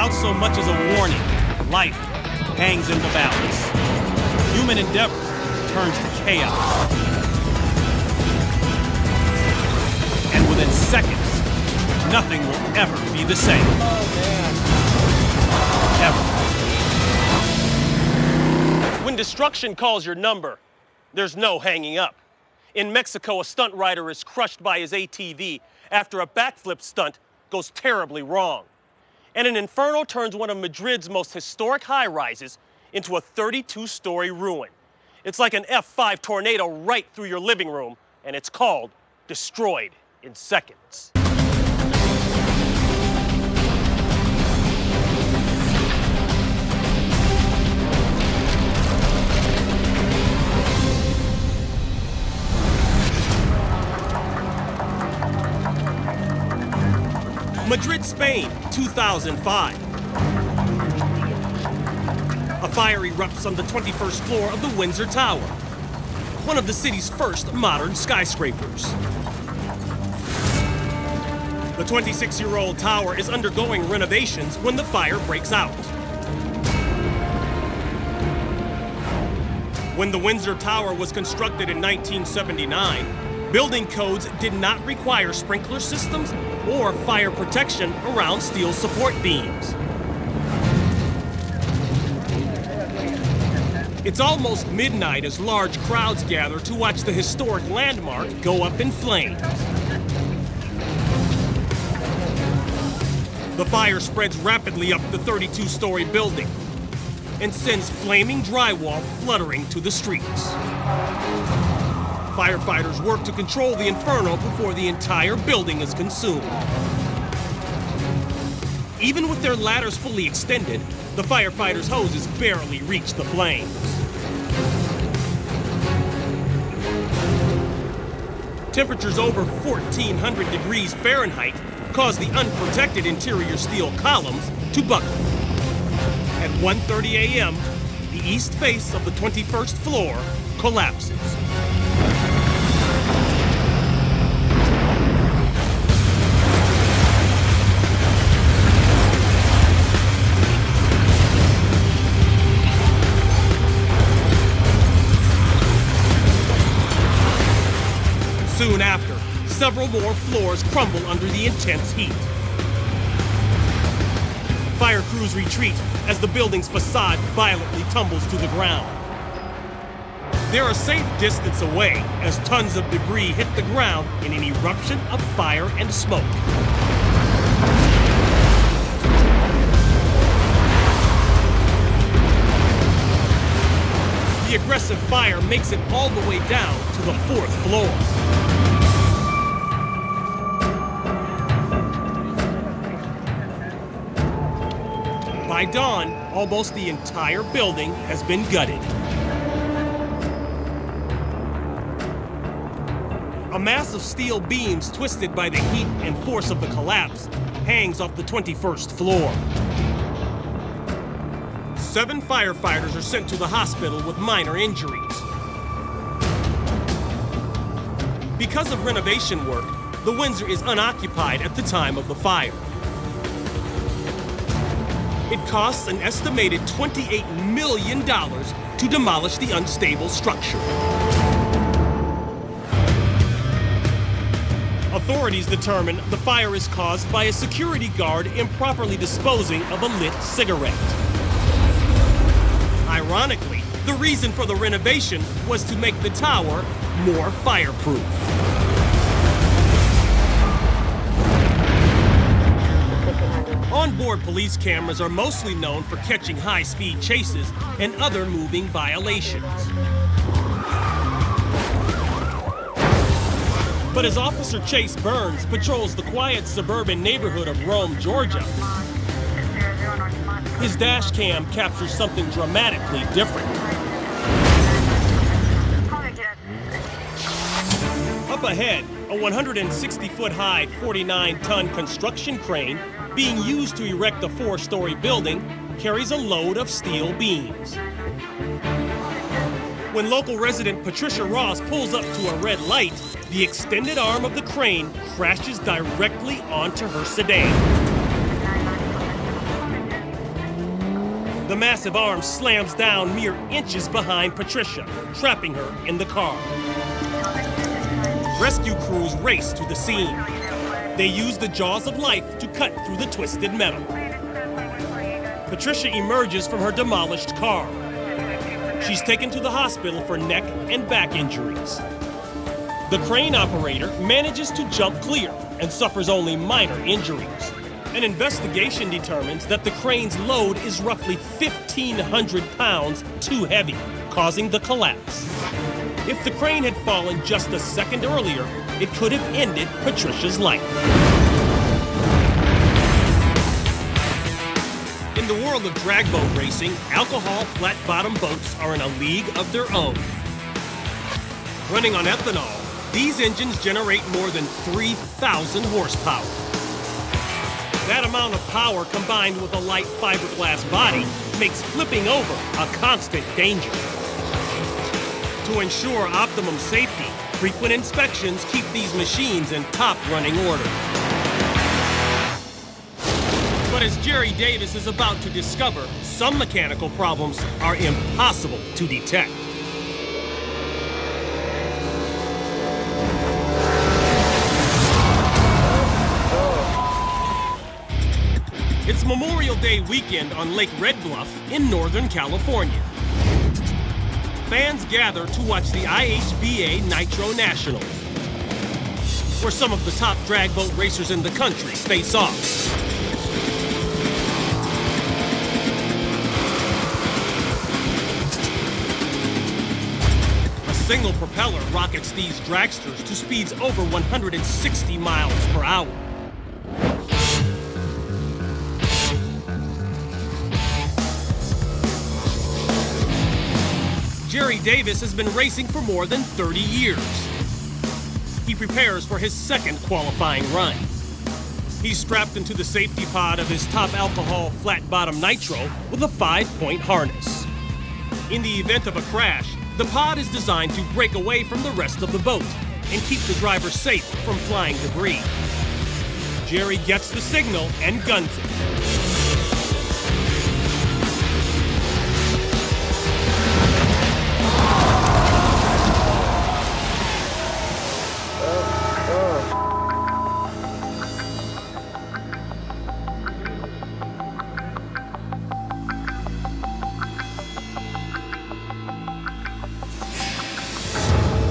Without so much as a warning, life hangs in the balance. Human endeavor turns to chaos. And within seconds, nothing will ever be the same. Oh, man. Ever. When destruction calls your number, there's no hanging up. In Mexico, a stunt rider is crushed by his ATV after a backflip stunt goes terribly wrong. And an inferno turns one of Madrid's most historic high-rises into a 32-story ruin. It's like an F5 tornado right through your living room, and it's called Destroyed in Seconds. Madrid, Spain, 2005. A fire erupts on the 21st floor of the Windsor Tower, one of the city's first modern skyscrapers. The 26-year-old tower is undergoing renovations when the fire breaks out. When the Windsor Tower was constructed in 1979, building codes did not require sprinkler systems or fire protection around steel support beams. It's almost midnight as large crowds gather to watch the historic landmark go up in flames. The fire spreads rapidly up the 32-story building and sends flaming drywall fluttering to the streets. Firefighters work to control the inferno before the entire building is consumed. Even with their ladders fully extended, the firefighters' hoses barely reach the flames. Temperatures over 1,400 degrees Fahrenheit cause the unprotected interior steel columns to buckle. At 1:30 a.m., the east face of the 21st floor collapses. Soon after, several more floors crumble under the intense heat. Fire crews retreat as the building's facade violently tumbles to the ground. They're a safe distance away as tons of debris hit the ground in an eruption of fire and smoke. The aggressive fire makes it all the way down to the 4th floor. By dawn, almost the entire building has been gutted. A mass of steel beams twisted by the heat and force of the collapse hangs off the 21st floor. 7 firefighters are sent to the hospital with minor injuries. Because of renovation work, the Windsor is unoccupied at the time of the fire. It costs an estimated $28 million to demolish the unstable structure. Authorities determine the fire is caused by a security guard improperly disposing of a lit cigarette. Ironically, the reason for the renovation was to make the tower more fireproof. Onboard police cameras are mostly known for catching high-speed chases and other moving violations. But as Officer Chase Burns patrols the quiet suburban neighborhood of Rome, Georgia, his dash cam captures something dramatically different. Up ahead, a 160-foot-high, 49-ton construction crane being used to erect a 4-story building carries a load of steel beams. When local resident Patricia Ross pulls up to a red light, the extended arm of the crane crashes directly onto her sedan. The massive arm slams down mere inches behind Patricia, trapping her in the car. Rescue crews race to the scene. They use the jaws of life to cut through the twisted metal. Patricia emerges from her demolished car. She's taken to the hospital for neck and back injuries. The crane operator manages to jump clear and suffers only minor injuries. An investigation determines that the crane's load is roughly 1,500 pounds too heavy, causing the collapse. If the crane had fallen just a second earlier, it could have ended Patricia's life. In the world of drag boat racing, alcohol flat-bottom boats are in a league of their own. Running on ethanol, these engines generate more than 3,000 horsepower. That amount of power combined with a light fiberglass body makes flipping over a constant danger. To ensure optimum safety, frequent inspections keep these machines in top running order. But as Jerry Davis is about to discover, some mechanical problems are impossible to detect. It's Memorial Day weekend on Lake Red Bluff in Northern California. Fans gather to watch the IHBA Nitro Nationals, where some of the top drag boat racers in the country face off. A single propeller rockets these dragsters to speeds over 160 miles per hour. Jerry Davis has been racing for more than 30 years. He prepares for his second qualifying run. He's strapped into the safety pod of his top alcohol flat-bottom nitro with a 5-point harness. In the event of a crash, the pod is designed to break away from the rest of the boat and keep the driver safe from flying debris. Jerry gets the signal and guns it.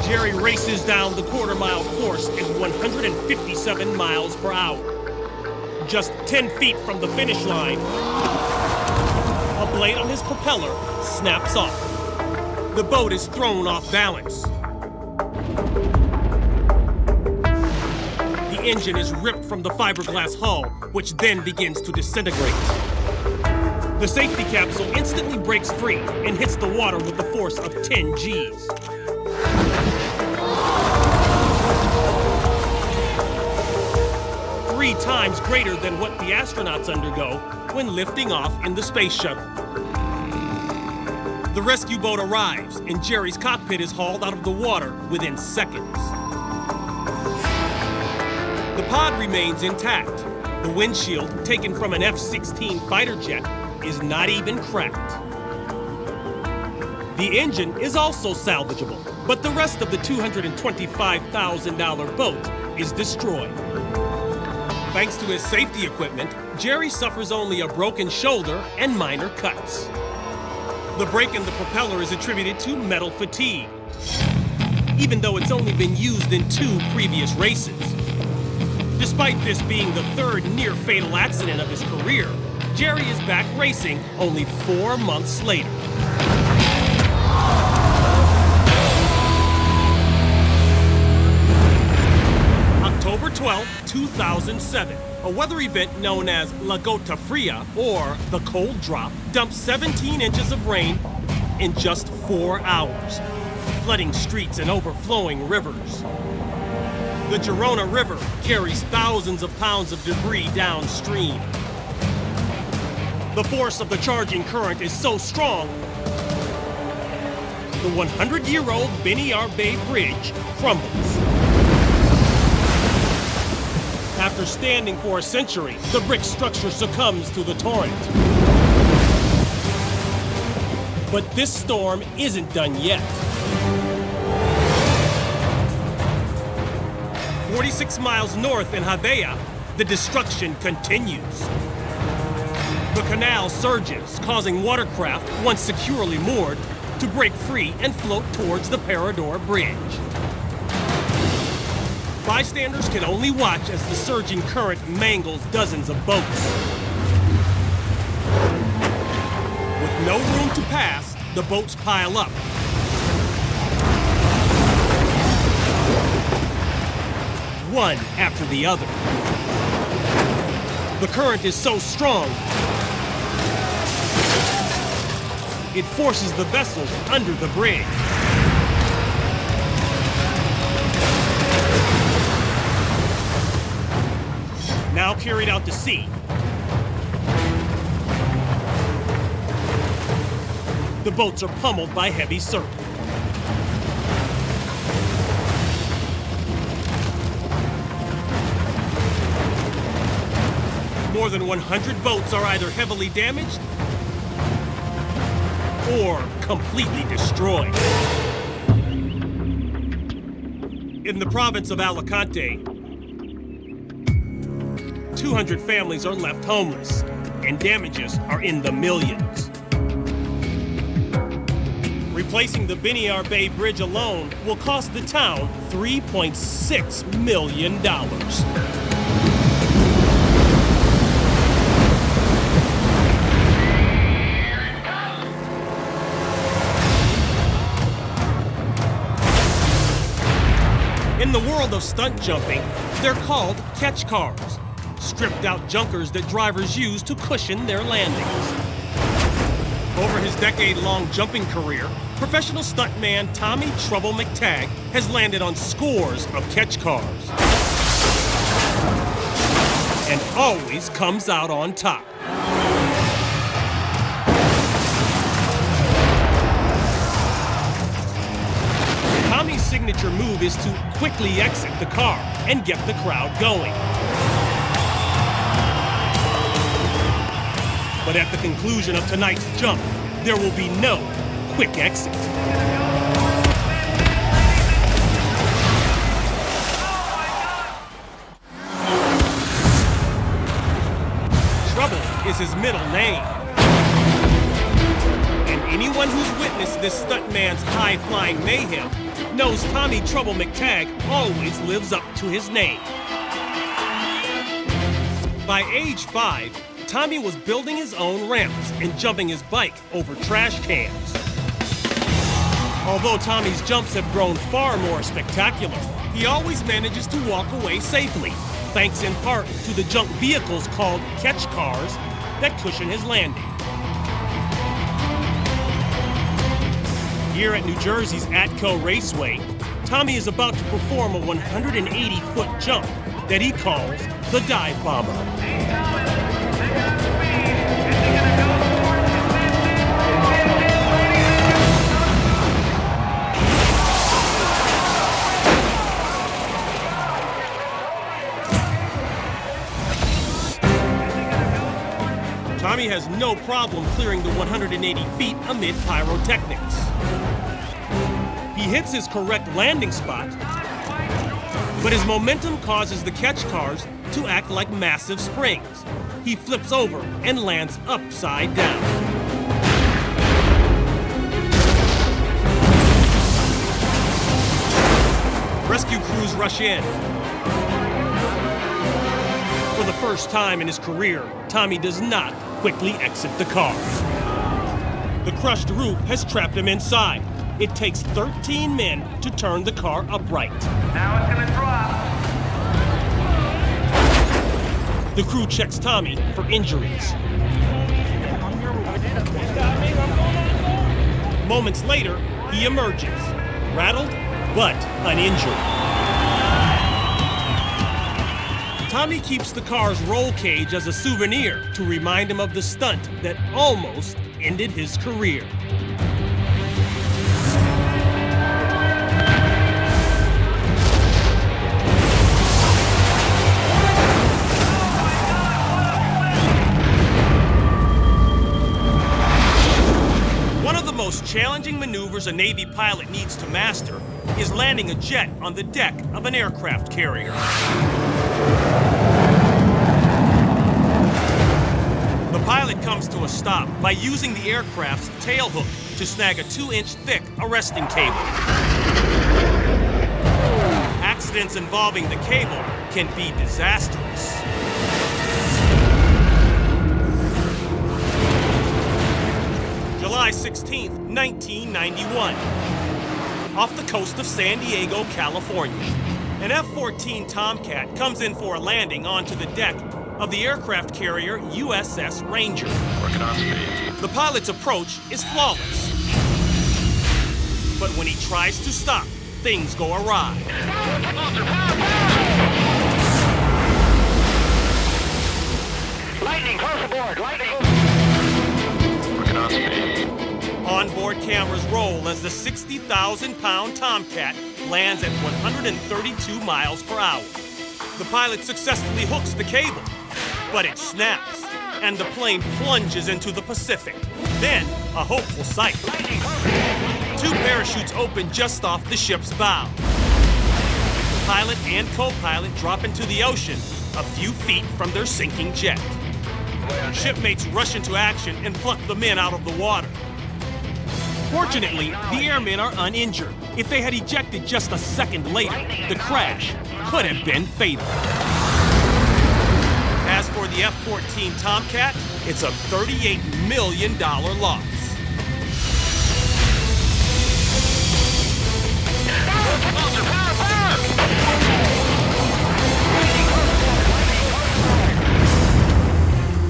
Jerry races down the quarter-mile course at 157 miles per hour. Just 10 feet from the finish line, a blade on his propeller snaps off. The boat is thrown off balance. The engine is ripped from the fiberglass hull, which then begins to disintegrate. The safety capsule instantly breaks free and hits the water with the force of 10 Gs. Three times greater than what the astronauts undergo when lifting off in the space shuttle. The rescue boat arrives, and Jerry's cockpit is hauled out of the water within seconds. The pod remains intact. The windshield, taken from an F-16 fighter jet, is not even cracked. The engine is also salvageable, but the rest of the $225,000 boat is destroyed. Thanks to his safety equipment, Jerry suffers only a broken shoulder and minor cuts. The break in the propeller is attributed to metal fatigue, even though it's only been used in 2 previous races. Despite this being the 3rd near-fatal accident of his career, Jerry is back racing only 4 months later. October 12, 2007, a weather event known as La Gota Fria, or the cold drop, dumped 17 inches of rain in just 4 hours, flooding streets and overflowing rivers. The Girona River carries thousands of pounds of debris downstream. The force of the charging current is so strong, the 100-year-old Beniar Bay Bridge crumbles. After standing for a century, the brick structure succumbs to the torrent. But this storm isn't done yet. 46 miles north in Havea, the destruction continues. The canal surges, causing watercraft, once securely moored, to break free and float towards the Parador Bridge. Bystanders can only watch as the surging current mangles dozens of boats. With no room to pass, the boats pile up. One after the other. The current is so strong, it forces the vessels under the bridge. Now carried out to sea, the boats are pummeled by heavy surf. More than 100 boats are either heavily damaged or completely destroyed. In the province of Alicante, 200 families are left homeless, and damages are in the millions. Replacing the Biniar Bay Bridge alone will cost the town $3.6 million. In the world of stunt jumping, they're called catch cars, stripped-out junkers that drivers use to cushion their landings. Over his decade-long jumping career, professional stuntman Tommy "Trouble" McTagg has landed on scores of catch cars and always comes out on top. Tommy's signature move is to quickly exit the car and get the crowd going. But at the conclusion of tonight's jump, there will be no quick exit. Trouble is his middle name. And anyone who's witnessed this stuntman's high-flying mayhem knows Tommy "Trouble" McTagg always lives up to his name. By age 5, Tommy was building his own ramps and jumping his bike over trash cans. Although Tommy's jumps have grown far more spectacular, he always manages to walk away safely, thanks in part to the junk vehicles called catch cars that cushion his landing. Here at New Jersey's Atco Raceway, Tommy is about to perform a 180-foot jump that he calls the Dive Bomber. Tommy has no problem clearing the 180 feet amid pyrotechnics. He hits his correct landing spot, but his momentum causes the catch cars to act like massive springs. He flips over and lands upside down. Rescue crews rush in. For the first time in his career, Tommy does not quickly exit the car. The crushed roof has trapped him inside. It takes 13 men to turn the car upright. Now it's gonna drop. The crew checks Tommy for injuries. Moments later, he emerges, rattled but uninjured. Tommy keeps the car's roll cage as a souvenir to remind him of the stunt that almost ended his career. One of the most challenging maneuvers a Navy pilot needs to master is landing a jet on the deck of an aircraft carrier. The pilot comes to a stop by using the aircraft's tail hook to snag a 2-inch thick arresting cable. Accidents involving the cable can be disastrous. July 16th, 1991. Off the coast of San Diego, California, an F-14 Tomcat comes in for a landing onto the deck of the aircraft carrier USS Ranger. Working on speed. The pilot's approach is flawless. But when he tries to stop, things go awry. Lightning, close aboard, lightning! Working on speed. Onboard cameras roll as the 60,000-pound Tomcat lands at 132 miles per hour. The pilot successfully hooks the cable, but it snaps, and the plane plunges into the Pacific. Then, a hopeful sight. 2 parachutes open just off the ship's bow. The pilot and co-pilot drop into the ocean a few feet from their sinking jet. Shipmates rush into action and pluck the men out of the water. Fortunately, the airmen are uninjured. If they had ejected just a second later, the crash could have been fatal. As for the F-14 Tomcat, it's a $38 million loss.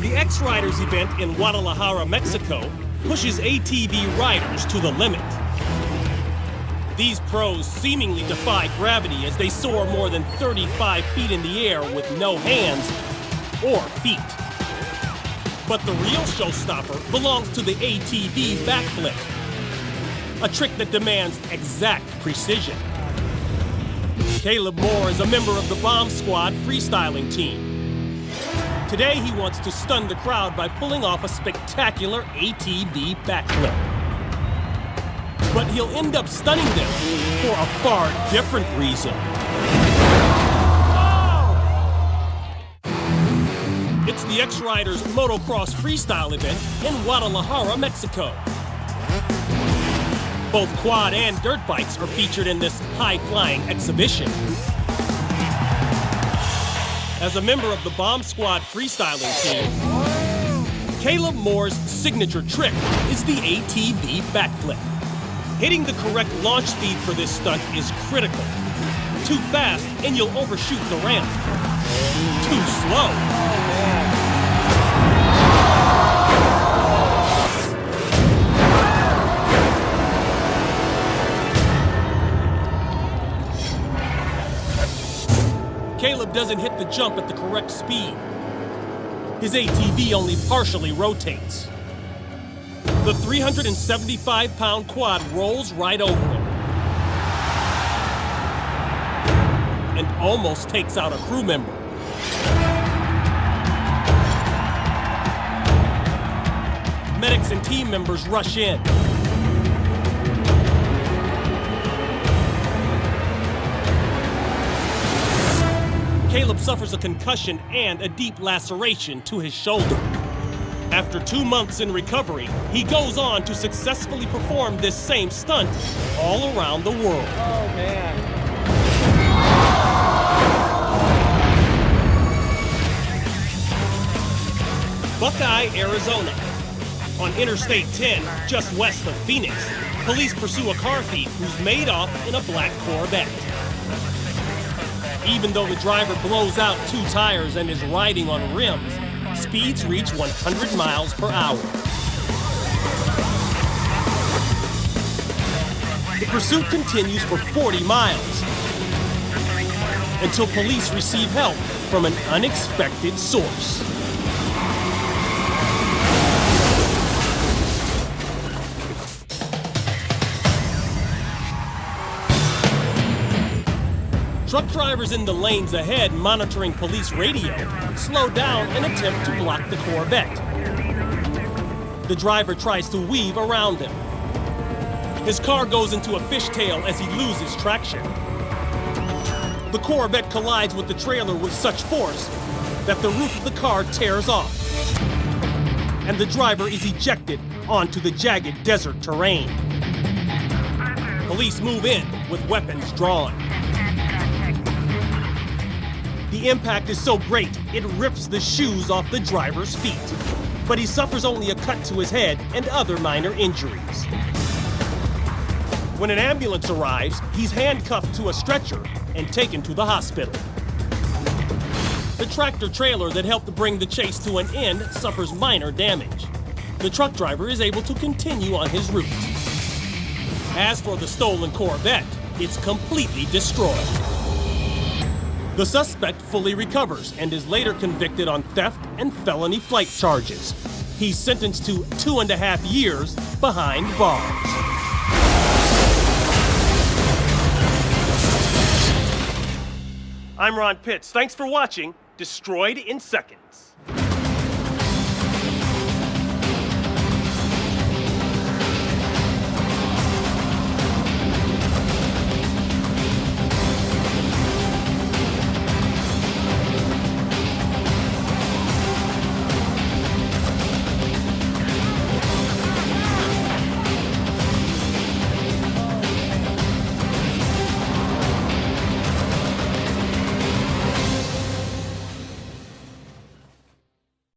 The X-Riders event in Guadalajara, Mexico, pushes ATV riders to the limit. These pros seemingly defy gravity as they soar more than 35 feet in the air with no hands or feet. But the real showstopper belongs to the ATV backflip, a trick that demands exact precision. Caleb Moore is a member of the Bomb Squad freestyling team. Today, he wants to stun the crowd by pulling off a spectacular ATV backflip. But he'll end up stunning them for a far different reason. It's the X-Riders motocross freestyle event in Guadalajara, Mexico. Both quad and dirt bikes are featured in this high-flying exhibition. As a member of the Bomb Squad freestyling team, Caleb Moore's signature trick is the ATV backflip. Hitting the correct launch speed for this stunt is critical. Too fast and you'll overshoot the ramp. Too slow. Caleb doesn't hit the jump at the correct speed. His ATV only partially rotates. The 375-pound quad rolls right over him and almost takes out a crew member. Medics and team members rush in. Caleb suffers a concussion and a deep laceration to his shoulder. After 2 months in recovery, he goes on to successfully perform this same stunt all around the world. Oh, man. Buckeye, Arizona. On Interstate 10, just west of Phoenix, police pursue a car thief who's made off in a black Corvette. Even though the driver blows out 2 tires and is riding on rims, speeds reach 100 miles per hour. The pursuit continues for 40 miles until police receive help from an unexpected source. Truck drivers in the lanes ahead monitoring police radio slow down and attempt to block the Corvette. The driver tries to weave around him. His car goes into a fishtail as he loses traction. The Corvette collides with the trailer with such force that the roof of the car tears off, and the driver is ejected onto the jagged desert terrain. Police move in with weapons drawn. The impact is so great, it rips the shoes off the driver's feet, but he suffers only a cut to his head and other minor injuries. When an ambulance arrives, he's handcuffed to a stretcher and taken to the hospital. The tractor trailer that helped bring the chase to an end suffers minor damage. The truck driver is able to continue on his route. As for the stolen Corvette, it's completely destroyed. The suspect fully recovers and is later convicted on theft and felony flight charges. He's sentenced to 2.5 years behind bars. I'm Ron Pitts. Thanks for watching Destroyed in Seconds.